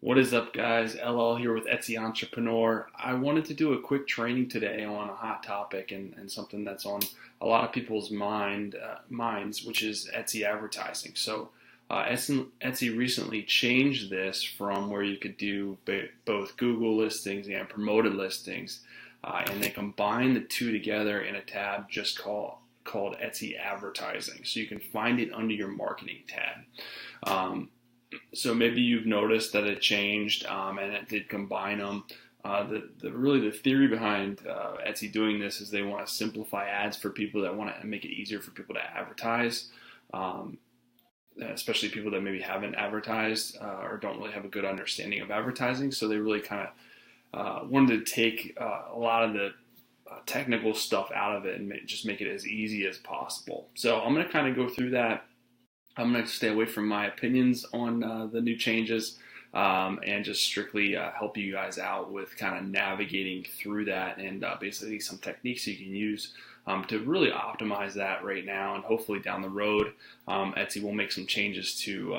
What is up, guys? LL here with Etsy Entrepreneur. I wanted to do a quick training today on a hot topic and something that's on a lot of people's minds, which is Etsy advertising. Etsy recently changed this from where you could do both Google listings and promoted listings, and they combined the two together in a tab just called Etsy Advertising. So you can find it under your marketing tab. So maybe you've noticed that it changed, and it did combine them. The theory behind Etsy doing this is they want to simplify ads for people that want to make it easier for people to advertise, especially people that maybe haven't advertised or don't really have a good understanding of advertising. So they really kind of wanted to take a lot of the technical stuff out of it and just make it as easy as possible. So I'm going to kind of go through that. I'm going to stay away from my opinions on the new changes and just strictly help you guys out with kind of navigating through that and basically some techniques you can use to really optimize that right now, and hopefully down the road Etsy will make some changes to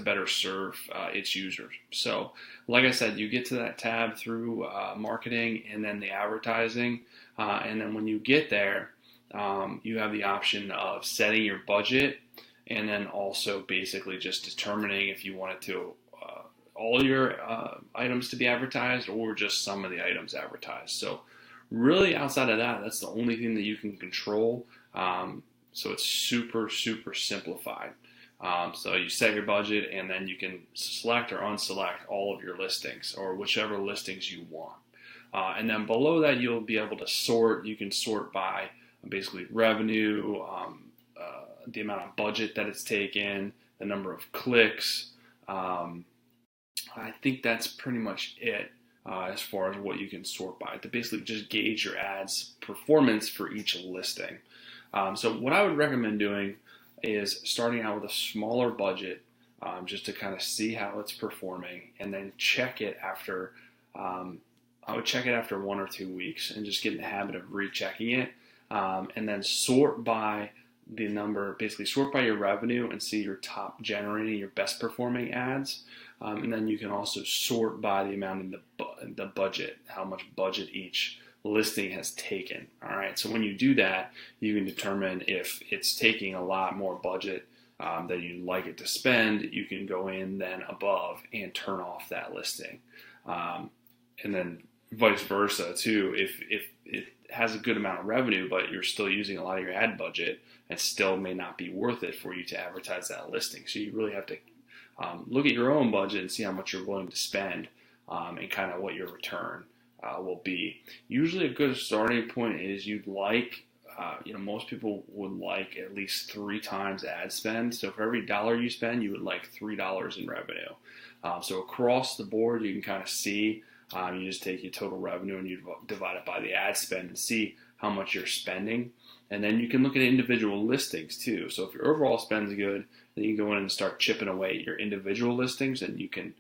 better serve its users. So like I said, you get to that tab through marketing and then the advertising, and then when you get there you have the option of setting your budget, and then also basically just determining if you wanted to all your items to be advertised or just some of the items advertised. So really outside of that, that's the only thing that you can control. So it's super simplified. So you set your budget, and then you can select or unselect all of your listings or whichever listings you want. And then below that, you'll be able to sort. You can sort by basically revenue, the amount of budget that it's taken, the number of clicks. I think that's pretty much it as far as what you can sort by, to basically just gauge your ads performance for each listing. So what I would recommend doing is starting out with a smaller budget, just to kind of see how it's performing, and then check it after, I would check it after 1 or 2 weeks and just get in the habit of rechecking it, and then sort by the number, basically sort by your revenue and see your top generating, your best performing ads. And then you can also sort by the amount in the budget, how much budget each listing has taken. All right. So when you do that, you can determine if it's taking a lot more budget that you'd like it to spend. You can go in then above and turn off that listing. And then vice versa too. If it has a good amount of revenue, but you're still using a lot of your ad budget, it still may not be worth it for you to advertise that listing. So you really have to look at your own budget and see how much you're willing to spend, and kind of what your return will be. Usually a good starting point is most people would like at least 3 times ad spend. So for every dollar you spend, you would like $3 in revenue. So across the board, you can kind of see, you just take your total revenue and you divide it by the ad spend and see how much you're spending. And then you can look at individual listings too. So if your overall spend's good, then you can go in and start chipping away at your individual listings, and you can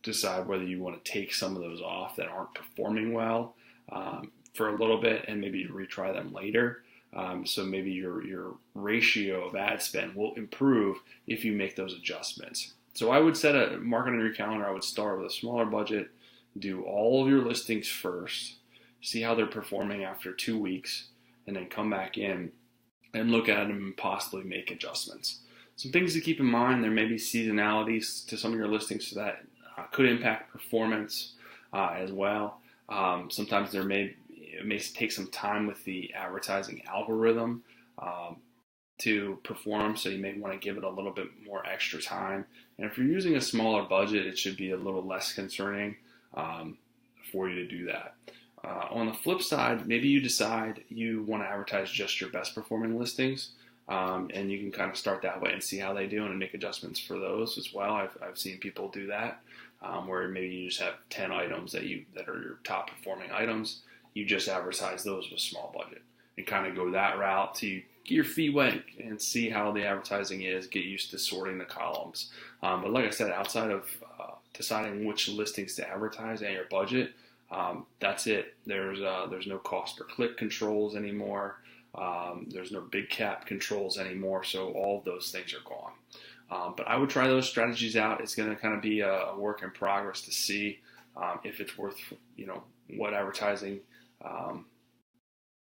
decide whether you want to take some of those off that aren't performing well for a little bit and maybe retry them later. So maybe your ratio of ad spend will improve if you make those adjustments. So I would set a mark on your calendar. I would start with a smaller budget, do all of your listings first, see how they're performing after 2 weeks, and then come back in and look at them and possibly make adjustments. Some things to keep in mind: there may be seasonalities to some of your listings, so that could impact performance as well. Sometimes it may take some time with the advertising algorithm to perform, so you may want to give it a little bit more extra time. And if you're using a smaller budget, it should be a little less concerning for you to do that. On the flip side, maybe you decide you want to advertise just your best performing listings, and you can kind of start that way and see how they do and make adjustments for those as well. I've seen people do that, where maybe you just have 10 items that are your top performing items. You just advertise those with small budget and kind of go that route to get your feet wet and see how the advertising is, get used to sorting the columns. But like I said, outside of deciding which listings to advertise and your budget, that's it. There's no cost per click controls anymore. There's no big cap controls anymore. So all of those things are gone. But I would try those strategies out. It's going to kind of be a work in progress to see if it's worth, what advertising,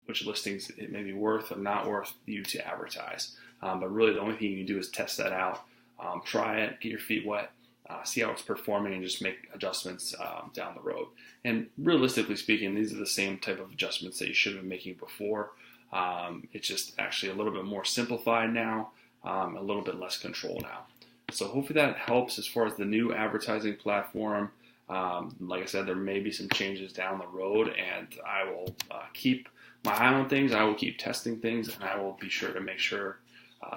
which listings it may be worth or not worth you to advertise. But really, the only thing you can do is test that out, try it, get your feet wet, see how it's performing, and just make adjustments down the road. And realistically speaking, these are the same type of adjustments that you should have been making before. It's just actually a little bit more simplified now, a little bit less control now. So hopefully that helps as far as the new advertising platform. Like I said, there may be some changes down the road, and I will keep my eye on things. I will keep testing things, and I will be sure to make sure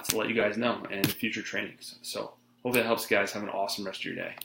to let you guys know in future trainings. So hopefully that helps, guys. Have an awesome rest of your day.